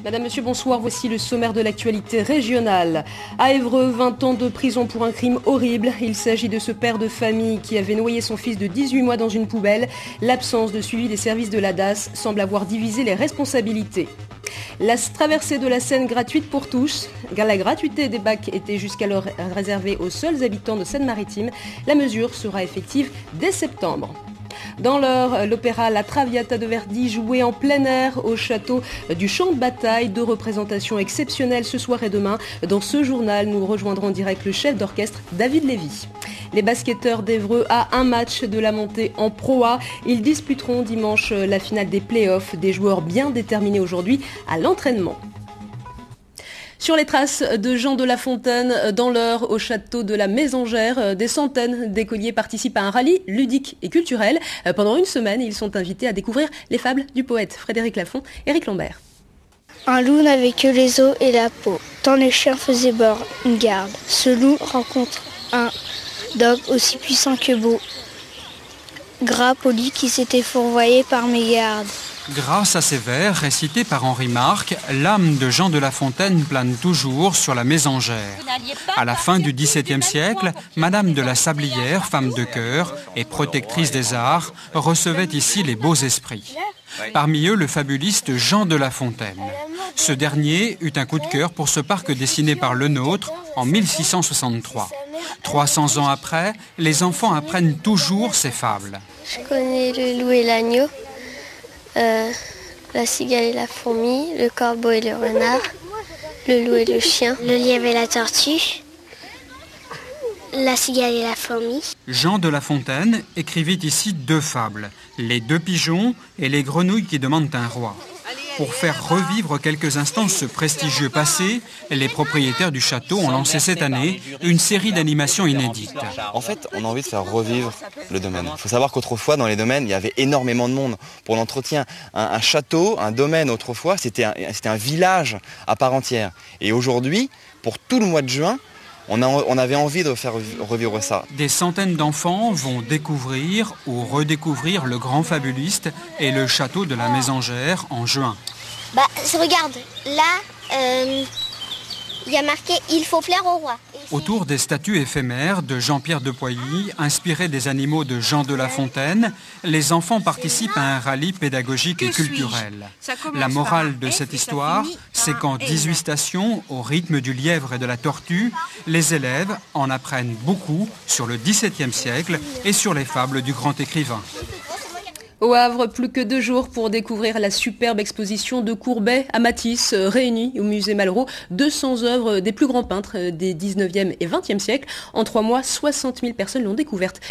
Madame, Monsieur, bonsoir. Voici le sommaire de l'actualité régionale. À Évreux, 20 ans de prison pour un crime horrible. Il s'agit de ce père de famille qui avait noyé son fils de 18 mois dans une poubelle. L'absence de suivi des services de la DAS semble avoir divisé les responsabilités. La traversée de la Seine gratuite pour tous. La gratuité des bacs était jusqu'alors réservée aux seuls habitants de Seine-Maritime. La mesure sera effective dès septembre. Dans l'heure, l'opéra La Traviata de Verdi joué en plein air au château du Champ de Bataille. 2 représentations exceptionnelles ce soir et demain. Dans ce journal, nous rejoindrons en direct le chef d'orchestre David Lévy. Les basketteurs d'Évreux à un match de la montée en Pro A. Ils disputeront dimanche la finale des playoffs. Des joueurs bien déterminés aujourd'hui à l'entraînement. Sur les traces de Jean de La Fontaine, dans l'Eure, au château de la Mésangère, des centaines d'écoliers participent à un rallye ludique et culturel. Pendant une semaine, ils sont invités à découvrir les fables du poète Frédéric Lafont, Éric Lambert. Un loup n'avait que les os et la peau, tant les chiens faisaient bord une garde. Ce loup rencontre un dogue aussi puissant que beau, gras poli qui s'était fourvoyé par mégarde. Grâce à ces vers récités par Henri Marc, l'âme de Jean de La Fontaine plane toujours sur la Mésangère. À la fin du XVIIe siècle, Madame de la Sablière, femme de cœur et protectrice des arts, recevait ici les beaux esprits. Parmi eux, le fabuliste Jean de La Fontaine. Ce dernier eut un coup de cœur pour ce parc dessiné par Lenôtre en 1663. 300 ans après, les enfants apprennent toujours ces fables. Je connais le loup et l'agneau. La cigale et la fourmi, le corbeau et le renard, le loup et le chien, le lièvre et la tortue, la cigale et la fourmi. Jean de La Fontaine écrivit ici 2 fables, les 2 pigeons et les grenouilles qui demandent un roi. Pour faire revivre quelques instants ce prestigieux passé, les propriétaires du château ont lancé cette année une série d'animations inédites. En fait, on a envie de faire revivre le domaine. Il faut savoir qu'autrefois, dans les domaines, il y avait énormément de monde pour l'entretien. Un château, un domaine autrefois, c'était un village à part entière. Et aujourd'hui, pour tout le mois de juin, on avait envie de faire revivre ça. Des centaines d'enfants vont découvrir ou redécouvrir le grand fabuliste et le château de la Mésangère en juin. Regarde, là, il y a marqué « Il faut plaire au roi ». Autour des statues éphémères de Jean-Pierre de Poilly, inspirées des animaux de Jean de La Fontaine, les enfants participent à un rallye pédagogique et culturel. La morale de cette histoire, c'est qu'en 18 stations, au rythme du lièvre et de la tortue, les élèves en apprennent beaucoup sur le XVIIe siècle et sur les fables du grand écrivain. Au Havre, plus que 2 jours pour découvrir la superbe exposition de Courbet à Matisse, réunie au musée Malraux. 200 œuvres des plus grands peintres des 19e et 20e siècles. En 3 mois, 60 000 personnes l'ont découverte.